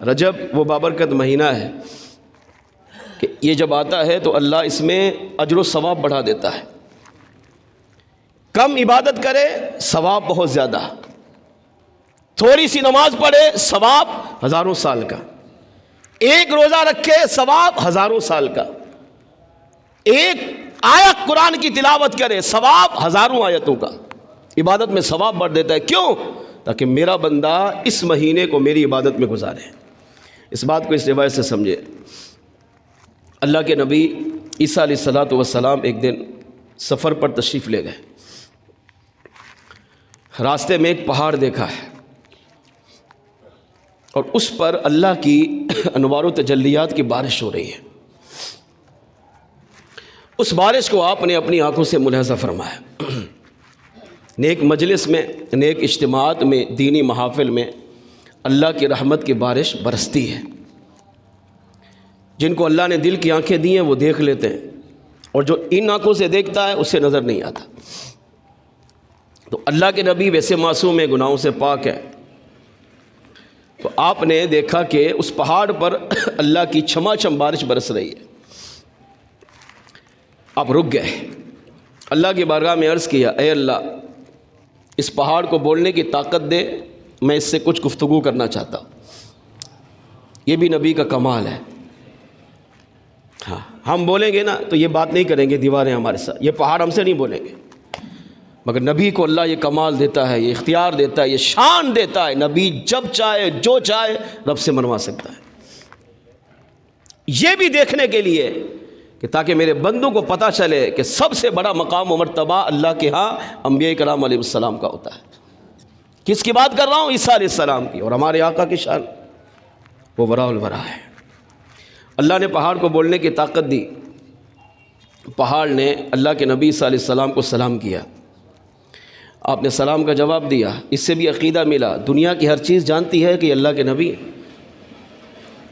رجب وہ بابرکت مہینہ ہے کہ یہ جب آتا ہے تو اللہ اس میں اجر و ثواب بڑھا دیتا ہے. کم عبادت کرے ثواب بہت زیادہ، تھوڑی سی نماز پڑھے ثواب ہزاروں سال کا، ایک روزہ رکھے ثواب ہزاروں سال کا، ایک آیت قرآن کی تلاوت کرے ثواب ہزاروں آیتوں کا. عبادت میں ثواب بڑھ دیتا ہے. کیوں؟ تاکہ میرا بندہ اس مہینے کو میری عبادت میں گزارے. اس بات کو اس روایت سے سمجھے. اللہ کے نبی عیسیٰ علیہ السلام ایک دن سفر پر تشریف لے گئے. راستے میں ایک پہاڑ دیکھا ہے اور اس پر اللہ کی انوار و تجلیات کی بارش ہو رہی ہے. اس بارش کو آپ نے اپنی آنکھوں سے ملاحظہ فرمایا. نیک مجلس میں، نیک اجتماعات میں، دینی محافل میں اللہ کی رحمت کی بارش برستی ہے. جن کو اللہ نے دل کی آنکھیں دی ہیں وہ دیکھ لیتے ہیں، اور جو ان آنکھوں سے دیکھتا ہے اسے نظر نہیں آتا. تو اللہ کے نبی ویسے معصوم ہے، گناہوں سے پاک ہے. تو آپ نے دیکھا کہ اس پہاڑ پر اللہ کی چھما چھم بارش برس رہی ہے. آپ رک گئے، اللہ کی بارگاہ میں عرض کیا، اے اللہ اس پہاڑ کو بولنے کی طاقت دے، میں اس سے کچھ گفتگو کرنا چاہتا ہوں. یہ بھی نبی کا کمال ہے. ہاں ہم بولیں گے نا تو یہ بات نہیں کریں گے دیواریں ہمارے ساتھ، یہ پہاڑ ہم سے نہیں بولیں گے، مگر نبی کو اللہ یہ کمال دیتا ہے، یہ اختیار دیتا ہے، یہ شان دیتا ہے. نبی جب چاہے جو چاہے رب سے منوا سکتا ہے. یہ بھی دیکھنے کے لیے کہ تاکہ میرے بندوں کو پتہ چلے کہ سب سے بڑا مقام و مرتبہ اللہ کے ہاں انبیاء کرام علیہ السلام کا ہوتا ہے. کس کی بات کر رہا ہوں؟ عیسیٰ علیہ السلام کی. اور ہمارے آقا کی شان وہ وراء الورا ہے. اللہ نے پہاڑ کو بولنے کی طاقت دی. پہاڑ نے اللہ کے نبی عیسیٰ علیہ السلام کو سلام کیا. آپ نے سلام کا جواب دیا. اس سے بھی عقیدہ ملا، دنیا کی ہر چیز جانتی ہے کہ یہ اللہ کے نبی ہے.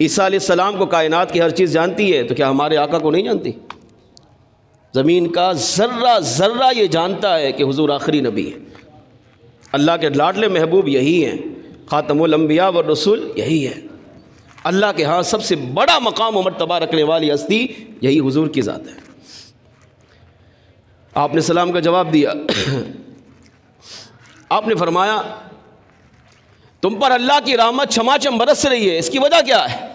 عیسیٰ علیہ السلام کو کائنات کی ہر چیز جانتی ہے، تو کیا ہمارے آقا کو نہیں جانتی؟ زمین کا ذرہ ذرہ یہ جانتا ہے کہ حضور آخری نبی ہے. اللہ کے لاڈلے محبوب یہی ہیں، خاتم الانبیاء والرسول یہی ہے. اللہ کے ہاں سب سے بڑا مقام و مرتبہ رکھنے والی ہستی یہی حضور کی ذات ہے. آپ نے سلام کا جواب دیا. آپ نے فرمایا تم پر اللہ کی رحمت چھماچم برس رہی ہے، اس کی وجہ کیا ہے؟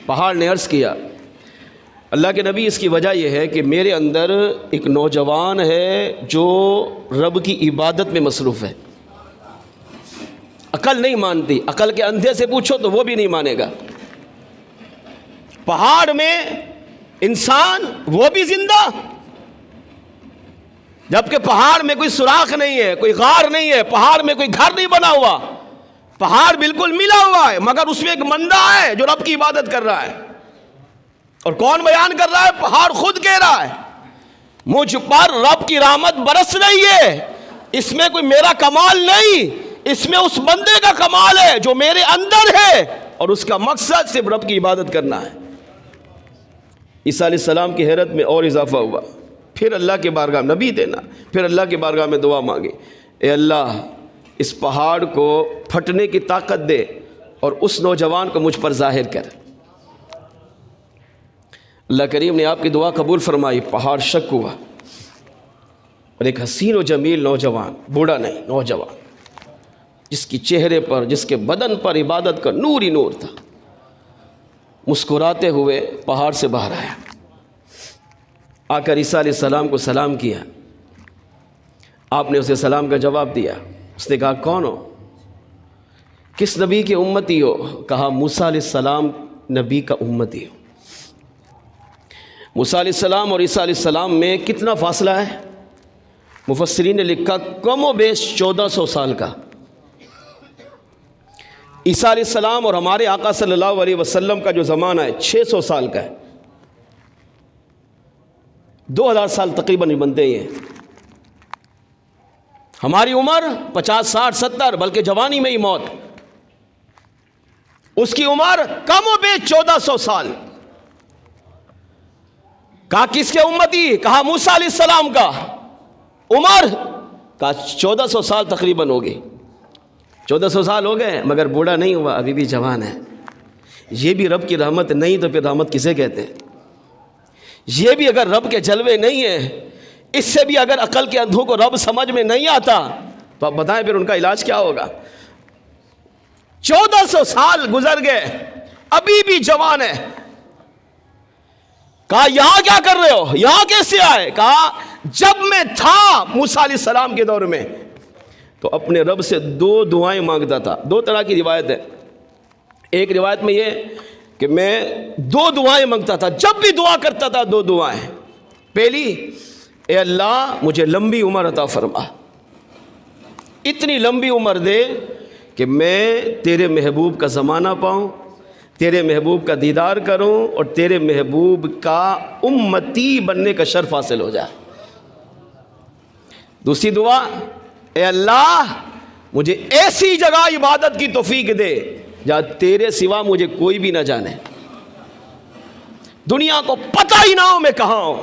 پہاڑ نے عرض کیا، اللہ کے نبی اس کی وجہ یہ ہے کہ میرے اندر ایک نوجوان ہے جو رب کی عبادت میں مصروف ہے. عقل نہیں مانتی، عقل کے اندھے سے پوچھو تو وہ بھی نہیں مانے گا. پہاڑ میں انسان وہ بھی زندہ، جبکہ پہاڑ میں کوئی سوراخ نہیں ہے، کوئی غار نہیں ہے، پہاڑ میں کوئی گھر نہیں بنا ہوا، پہاڑ بالکل ملا ہوا ہے، مگر اس میں ایک بندہ ہے جو رب کی عبادت کر رہا ہے. اور کون بیان کر رہا ہے؟ پہاڑ خود کہہ رہا ہے مجھ پر رب کی رحمت برس رہی ہے. اس میں کوئی میرا کمال نہیں، اس میں اس بندے کا کمال ہے جو میرے اندر ہے، اور اس کا مقصد صرف رب کی عبادت کرنا ہے. عیسیٰ علیہ السلام کی حیرت میں اور اضافہ ہوا. پھر اللہ کے بارگاہ، نبی دینا، پھر اللہ کے بارگاہ میں دعا مانگی، اے اللہ اس پہاڑ کو پھٹنے کی طاقت دے اور اس نوجوان کو مجھ پر ظاہر کر. اللہ کریم نے آپ کی دعا قبول فرمائی. پہاڑ شک ہوا اور ایک حسین و جمیل نوجوان، بوڑھا نہیں، نوجوان، جس کی چہرے پر، جس کے بدن پر عبادت کا نور ہی نور تھا، مسکراتے ہوئے پہاڑ سے باہر آیا. آ کر عیسیٰ علیہ السلام کو سلام کیا. آپ نے اسے سلام کا جواب دیا. اس نے کہا کون ہو؟ کس نبی کے امتی ہو؟ کہا موسیٰ علیہ السلام نبی کا امتی ہو. موسیٰ علیہ السلام اور عیسیٰ علیہ السلام میں کتنا فاصلہ ہے؟ مفسرین نے لکھا کم و بیش 1400 سال کا. عیسیٰ علیہ السلام اور ہمارے آقا صلی اللہ علیہ وسلم کا جو زمانہ ہے 600 سال کا ہے. 2000 سال تقریباً بنتے ہیں. ہماری عمر 50 60 70، بلکہ جوانی میں ہی موت. اس کی عمر کم و بیش 1400 سال. کہا کس کے امتی؟ کہا موسیٰ علیہ السلام کا. عمر؟ کہا 1400 سال تقریباً ہوگی. 1400 سال ہو گئے مگر بوڑھا نہیں ہوا، ابھی بھی جوان ہے۔ یہ بھی رب کی رحمت نہیں تو پھر رحمت کسے کہتے ہیں؟ یہ بھی اگر رب کے جلوے نہیں ہیں، اس سے بھی اگر عقل کے اندھوں کو رب سمجھ میں نہیں آتا تو آپ بتائیں پھر ان کا علاج کیا ہوگا؟ 1400 سال گزر گئے، ابھی بھی جوان ہے۔ کہا یہاں کیا کر رہے ہو، یہاں کیسے آئے؟ کہا جب میں تھا موسیٰ علیہ السلام کے دور میں تو اپنے رب سے 2 دعائیں مانگتا تھا۔ 2 طرح کی روایت ہے، ایک روایت میں یہ کہ میں 2 دعائیں مانگتا تھا، جب بھی دعا کرتا تھا 2 دعائیں۔ پہلی، اے اللہ مجھے لمبی عمر عطا فرما، اتنی لمبی عمر دے کہ میں تیرے محبوب کا زمانہ پاؤں، تیرے محبوب کا دیدار کروں اور تیرے محبوب کا امتی بننے کا شرف حاصل ہو جائے۔ دوسری دعا، اے اللہ مجھے ایسی جگہ عبادت کی توفیق دے جہاں تیرے سوا مجھے کوئی بھی نہ جانے، دنیا کو پتہ ہی نہ ہو میں کہاں ہوں،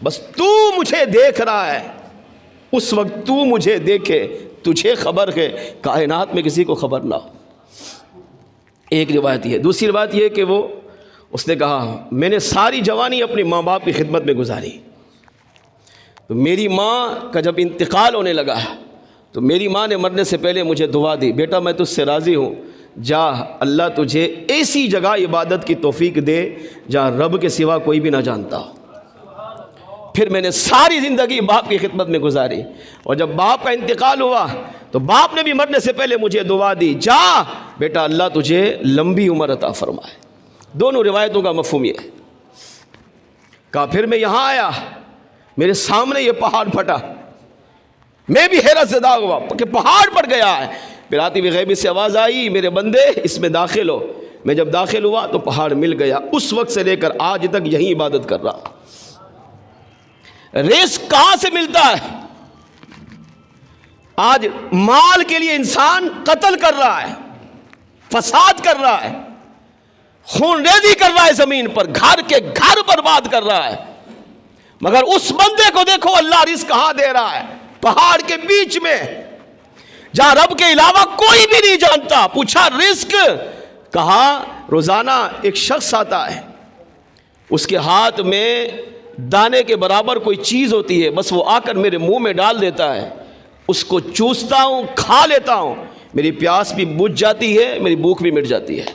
بس تو مجھے دیکھ رہا ہے، اس وقت تو مجھے دیکھے، تجھے خبر ہے، کائنات میں کسی کو خبر نہ ہو۔ ایک روایت یہ۔ دوسری روایت یہ کہ اس نے کہا میں نے ساری جوانی اپنی ماں باپ کی خدمت میں گزاری، تو میری ماں کا جب انتقال ہونے لگا تو میری ماں نے مرنے سے پہلے مجھے دعا دی، بیٹا میں تجھ سے راضی ہوں، جا اللہ تجھے ایسی جگہ عبادت کی توفیق دے جہاں رب کے سوا کوئی بھی نہ جانتا ہو۔ پھر میں نے ساری زندگی باپ کی خدمت میں گزاری، اور جب باپ کا انتقال ہوا تو باپ نے بھی مرنے سے پہلے مجھے دعا دی، جا بیٹا اللہ تجھے لمبی عمر عطا فرمائے۔ دونوں روایتوں کا مفہوم یہ ہے۔ کہا پھر میں یہاں آیا، میرے سامنے یہ پہاڑ پھٹا، میں بھی حیرت زدہ ہوا کہ پہاڑ پڑ گیا ہے۔ پھر آتی ہوئی غیبی سے آواز آئی، میرے بندے اس میں داخل ہو۔ میں جب داخل ہوا تو پہاڑ مل گیا، اس وقت سے لے کر آج تک یہی عبادت کر رہا۔ رزق کہاں سے ملتا ہے؟ آج مال کے لیے انسان قتل کر رہا ہے، فساد کر رہا ہے، خون ریزی کر رہا ہے، زمین پر گھر کے گھر برباد کر رہا ہے، مگر اس بندے کو دیکھو اللہ رزق کہاں دے رہا ہے؟ پہاڑ کے بیچ میں، جہاں رب کے علاوہ کوئی بھی نہیں جانتا۔ پوچھا رزق؟ کہا روزانہ ایک شخص آتا ہے، اس کے ہاتھ میں دانے کے برابر کوئی چیز ہوتی ہے، بس وہ آ کر میرے منہ میں ڈال دیتا ہے، اس کو چوستا ہوں، کھا لیتا ہوں، میری پیاس بھی بجھ جاتی ہے، میری بھوک بھی مٹ جاتی ہے۔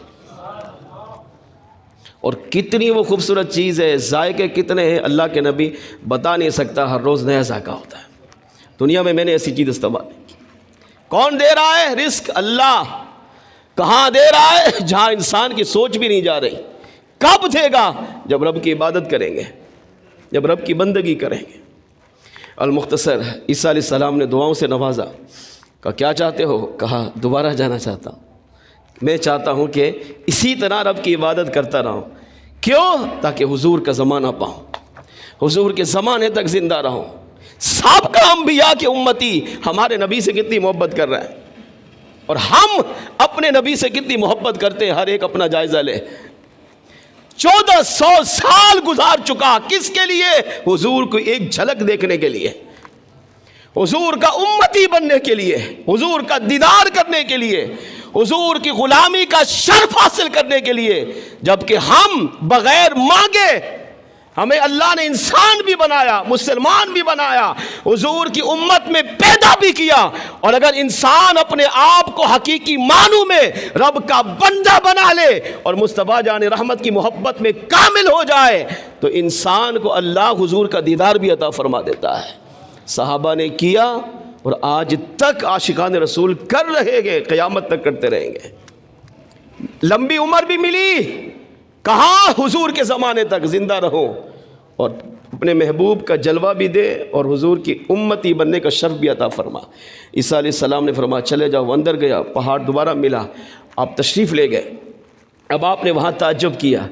اور کتنی وہ خوبصورت چیز ہے، ذائقے کتنے ہیں اللہ کے نبی بتا نہیں سکتا، ہر روز نیا ذائقہ ہوتا ہے۔ دنیا میں نے ایسی چیز استعمال نہیں کی۔ کون دے رہا ہے رزق؟ اللہ۔ کہاں دے رہا ہے؟ جہاں انسان کی سوچ بھی نہیں جا رہی۔ کب دے گا؟ جب رب کی عبادت کریں گے، جب رب کی بندگی کریں گے۔ المختصر، عیسیٰ علیہ السلام نے دعاؤں سے نوازا۔ کہا کیا چاہتے ہو؟ کہا دوبارہ جانا چاہتا ہوں، میں چاہتا ہوں کہ اسی طرح رب کی عبادت کرتا رہوں۔ کیوں؟ تاکہ حضور کا زمانہ پاؤں، حضور کے زمانے تک زندہ رہوں۔ سابقہ انبیاء کے امتی ہمارے نبی سے کتنی محبت کر رہے ہیں، اور ہم اپنے نبی سے کتنی محبت کرتے ہیں، ہر ایک اپنا جائزہ لے۔ 1400 سال گزار چکا، کس کے لیے؟ حضور کو ایک جھلک دیکھنے کے لیے، حضور کا امتی بننے کے لیے، حضور کا دیدار کرنے کے لیے، حضور کی غلامی کا شرف حاصل کرنے کے لیے۔ جبکہ ہم بغیر مانگے، ہمیں اللہ نے انسان بھی بنایا، مسلمان بھی بنایا، حضور کی امت میں پیدا بھی کیا، اور اگر انسان اپنے آپ کو حقیقی معنوں میں رب کا بندہ بنا لے اور مصطفیٰ جان رحمت کی محبت میں کامل ہو جائے تو انسان کو اللہ حضور کا دیدار بھی عطا فرما دیتا ہے۔ صحابہ نے کیا اور آج تک عاشقان رسول کر رہے گے، قیامت تک کرتے رہیں گے۔ لمبی عمر بھی ملی، کہاں؟ حضور کے زمانے تک زندہ رہو اور اپنے محبوب کا جلوہ بھی دے اور حضور کی امتی بننے کا شرف بھی عطا فرما۔ عیسیٰ علیہ السلام نے فرمایا چلے جاؤ۔ اندر گیا، پہاڑ دوبارہ ملا، آپ تشریف لے گئے۔ اب آپ نے وہاں تعجب کیا،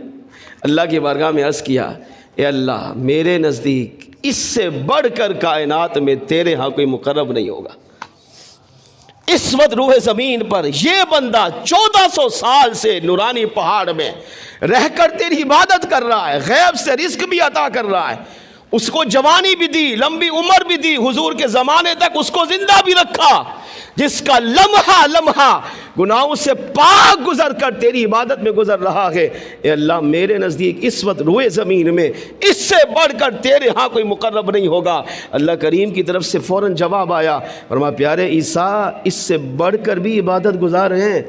اللہ کی بارگاہ میں عرض کیا، اے اللہ میرے نزدیک اس سے بڑھ کر کائنات میں تیرے ہاں کوئی مقرب نہیں ہوگا۔ اس وقت روح زمین پر یہ بندہ 1400 سال سے نورانی پہاڑ میں رہ کر تیری عبادت کر رہا ہے، غیب سے رزق بھی عطا کر رہا ہے، اس کو جوانی بھی دی، لمبی عمر بھی دی، حضور کے زمانے تک اس کو زندہ بھی رکھا، جس کا لمحہ لمحہ گناہوں سے پاک گزر کر تیری عبادت میں گزر رہا ہے۔ اے اللہ میرے نزدیک اس وقت روئے زمین میں اس سے بڑھ کر تیرے ہاں کوئی مقرب نہیں ہوگا۔ اللہ کریم کی طرف سے فوراً جواب آیا، فرمایا پیارے عیسیٰ اس سے بڑھ کر بھی عبادت گزار ہیں۔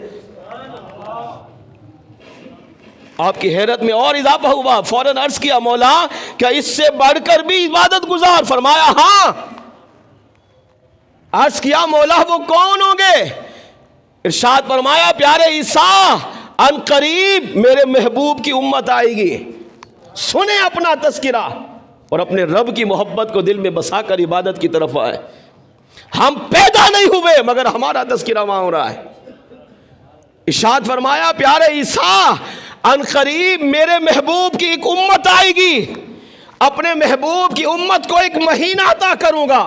آپ کی حیرت میں اور اضافہ ہوا، فوراً عرض کیا مولا کیا اس سے بڑھ کر بھی عبادت گزار؟ فرمایا ہاں۔ عرض کیا مولا وہ کون ہوں گے؟ ارشاد فرمایا پیارے عیسیٰ ان قریب میرے محبوب کی امت آئے گی۔ سنیں اپنا تذکرہ اور اپنے رب کی محبت کو دل میں بسا کر عبادت کی طرف آئے۔ ہم پیدا نہیں ہوئے مگر ہمارا تذکرہ وہاں ہو رہا ہے۔ ارشاد فرمایا پیارے عیسیٰ ان قریب میرے محبوب کی ایک امت آئے گی، اپنے محبوب کی امت کو ایک مہینہ عطا کروں گا،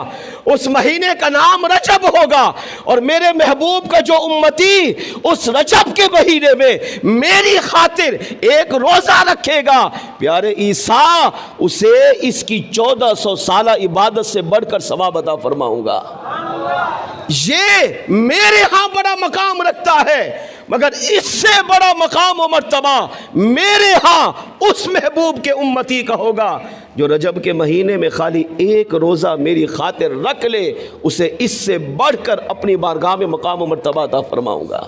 اس مہینے کا نام رجب ہوگا، اور میرے محبوب کا جو امتی اس رجب کے مہینے میں میری خاطر ایک روزہ رکھے گا، پیارے عیسیٰ اسے اس کی 1400 سالہ عبادت سے بڑھ کر ثواب عطا فرماؤں گا۔ یہ میرے ہاں بڑا مقام رکھتا ہے، مگر اس سے بڑا مقام و مرتبہ میرے ہاں اس محبوب کے امتی کا ہوگا جو رجب کے مہینے میں خالی ایک روزہ میری خاطر رکھ لے، اسے اس سے بڑھ کر اپنی بارگاہ میں مقام و مرتبہ عطا فرماؤں گا۔